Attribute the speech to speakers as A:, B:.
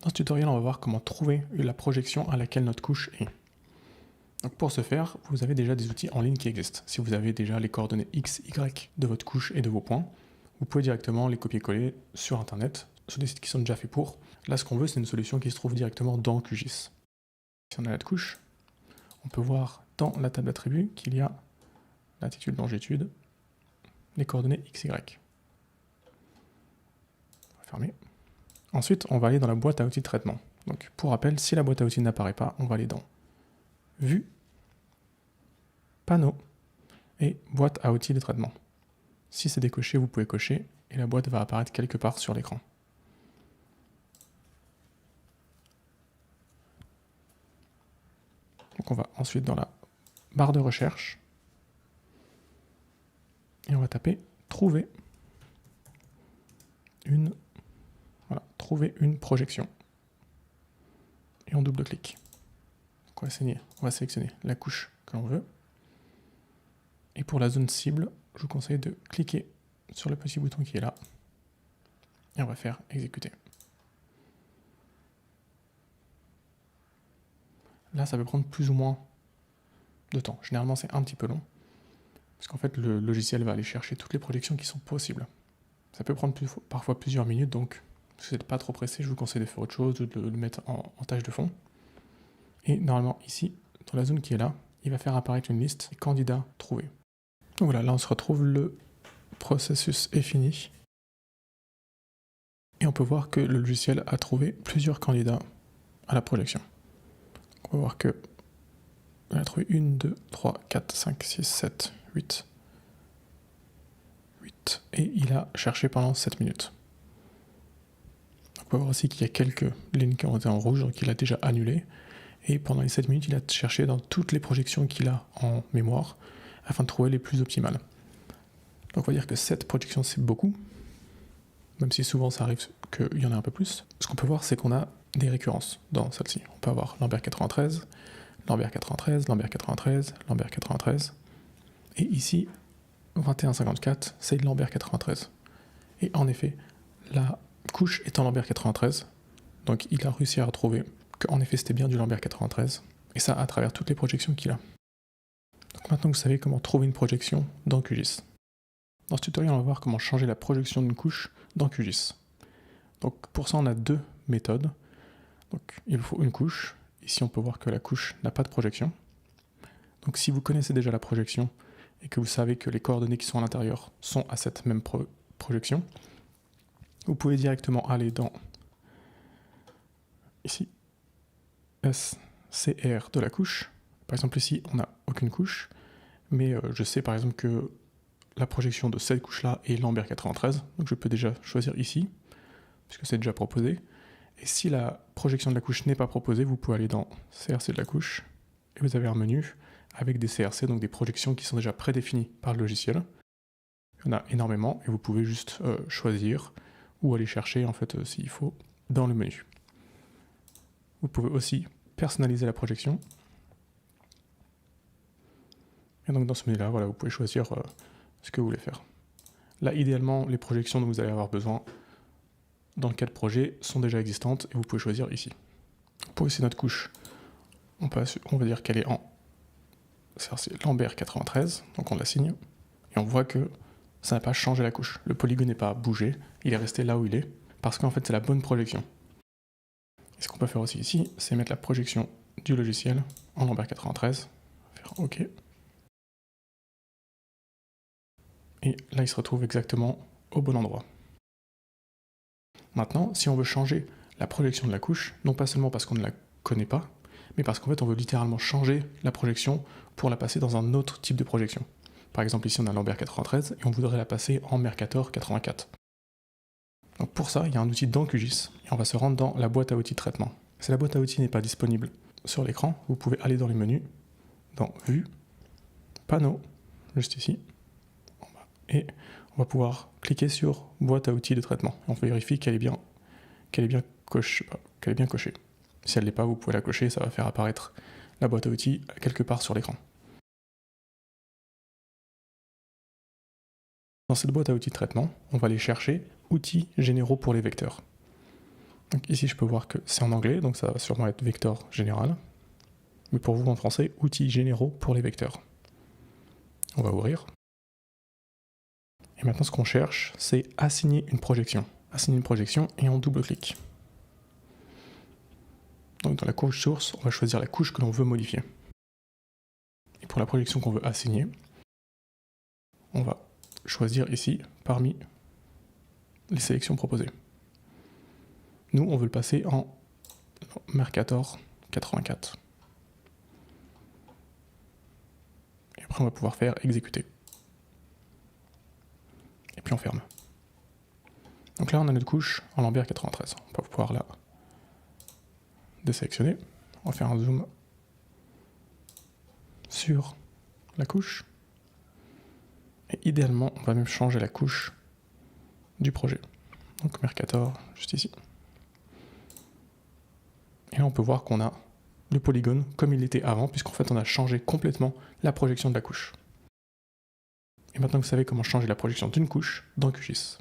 A: Dans ce tutoriel, on va voir comment trouver la projection à laquelle notre couche est. Donc pour ce faire, vous avez déjà des outils en ligne qui existent. Si vous avez déjà les coordonnées X, Y de votre couche et de vos points, vous pouvez directement les copier-coller sur Internet, sur des sites qui sont déjà faits pour. Là, ce qu'on veut, c'est une solution qui se trouve directement dans QGIS. Si on a notre couche, on peut voir dans la table d'attributs qu'il y a latitude, longitude, les coordonnées X, Y. On va fermer. Ensuite, on va aller dans la boîte à outils de traitement. Donc, pour rappel, si la boîte à outils n'apparaît pas, on va aller dans Vue, Panneau et boîte à outils de traitement. Si c'est décoché, vous pouvez cocher et la boîte va apparaître quelque part sur l'écran. Donc on va ensuite dans la barre de recherche et on va taper trouver une projection. Et on double-clique. On va sélectionner la couche que l'on veut. Et pour la zone cible, je vous conseille de cliquer sur le petit bouton qui est là. Et on va faire exécuter. Là, ça peut prendre plus ou moins de temps. Généralement, c'est un petit peu long. Parce qu'en fait, le logiciel va aller chercher toutes les projections qui sont possibles. Ça peut prendre parfois plusieurs minutes, donc si vous n'êtes pas trop pressé, je vous conseille de faire autre chose, de le mettre en tâche de fond. Et normalement, ici, dans la zone qui est là, il va faire apparaître une liste des candidats trouvés. Donc voilà, là on se retrouve, le processus est fini. Et on peut voir que le logiciel a trouvé plusieurs candidats à la projection. Donc on va voir que il a trouvé 1, 2, 3, 4, 5, 6, 7, 8. Et il a cherché pendant 7 minutes. On peut voir aussi qu'il y a quelques lignes qui ont été en rouge, donc il a déjà annulé. Et pendant les 7 minutes, il a cherché dans toutes les projections qu'il a en mémoire afin de trouver les plus optimales. Donc on va dire que 7 projections, c'est beaucoup, même si souvent ça arrive qu'il y en a un peu plus. Ce qu'on peut voir, c'est qu'on a des récurrences dans celle-ci. On peut avoir Lambert 93, Lambert 93, Lambert 93, Lambert 93. Et ici, 2154, c'est Lambert 93. Et en effet, la couche est en Lambert 93, donc il a réussi à retrouver qu'en effet c'était bien du Lambert 93, et ça à travers toutes les projections qu'il a. Donc maintenant vous savez comment trouver une projection dans QGIS. Dans ce tutoriel, on va voir comment changer la projection d'une couche dans QGIS. Donc pour ça, on a deux méthodes. Donc il vous faut une couche. Ici, on peut voir que la couche n'a pas de projection. Donc si vous connaissez déjà la projection et que vous savez que les coordonnées qui sont à l'intérieur sont à cette même projection, vous pouvez directement aller dans ici SCR de la couche. Par exemple ici, on n'a aucune couche, mais je sais par exemple que la projection de cette couche-là est Lambert 93, donc je peux déjà choisir ici, puisque c'est déjà proposé. Et si la projection de la couche n'est pas proposée, vous pouvez aller dans CRC de la couche, et vous avez un menu avec des CRC, donc des projections qui sont déjà prédéfinies par le logiciel. Il y en a énormément, et vous pouvez juste choisir, ou aller chercher, en fait, s'il faut, dans le menu. Vous pouvez aussi personnaliser la projection. Et donc dans ce menu-là, voilà, vous pouvez choisir ce que vous voulez faire. Là, idéalement, les projections dont vous allez avoir besoin dans le cas de projet sont déjà existantes et vous pouvez choisir ici. Pour essayer notre couche, on va dire qu'elle est en Lambert 93, donc on l'assigne, et on voit que ça n'a pas changé la couche. Le polygone n'est pas bougé, il est resté là où il est, parce qu'en fait c'est la bonne projection. Et ce qu'on peut faire aussi ici, c'est mettre la projection du logiciel en Lambert 93, faire OK. Et là, il se retrouve exactement au bon endroit. Maintenant, si on veut changer la projection de la couche, non pas seulement parce qu'on ne la connaît pas, mais parce qu'en fait, on veut littéralement changer la projection pour la passer dans un autre type de projection. Par exemple, ici, on a Lambert 93 et on voudrait la passer en Mercator 84. Donc pour ça, il y a un outil dans QGIS et on va se rendre dans la boîte à outils de traitement. Si la boîte à outils n'est pas disponible sur l'écran, vous pouvez aller dans les menus, dans Vue, Panneau, juste ici, et on va pouvoir cliquer sur boîte à outils de traitement. On vérifie qu'elle est bien cochée. Si elle ne l'est pas, vous pouvez la cocher, ça va faire apparaître la boîte à outils quelque part sur l'écran. Dans cette boîte à outils de traitement, on va aller chercher outils généraux pour les vecteurs. Donc ici, je peux voir que c'est en anglais, donc ça va sûrement être vecteur général. Mais pour vous, en français, outils généraux pour les vecteurs. On va ouvrir. Et maintenant, ce qu'on cherche, c'est assigner une projection. Assigner une projection et on double-clique. Donc dans la couche source, on va choisir la couche que l'on veut modifier. Et pour la projection qu'on veut assigner, on va choisir ici parmi les sélections proposées. Nous, on veut le passer en Mercator 84. Et après, on va pouvoir faire exécuter. Et puis on ferme. Donc là, on a notre couche en Lambert 93. On va pouvoir la désélectionner. On va faire un zoom sur la couche. Et idéalement, on va même changer la couche du projet. Donc Mercator, juste ici. Et là, on peut voir qu'on a le polygone comme il était avant, puisqu'en fait, on a changé complètement la projection de la couche. Et maintenant que vous savez comment changer la projection d'une couche dans QGIS.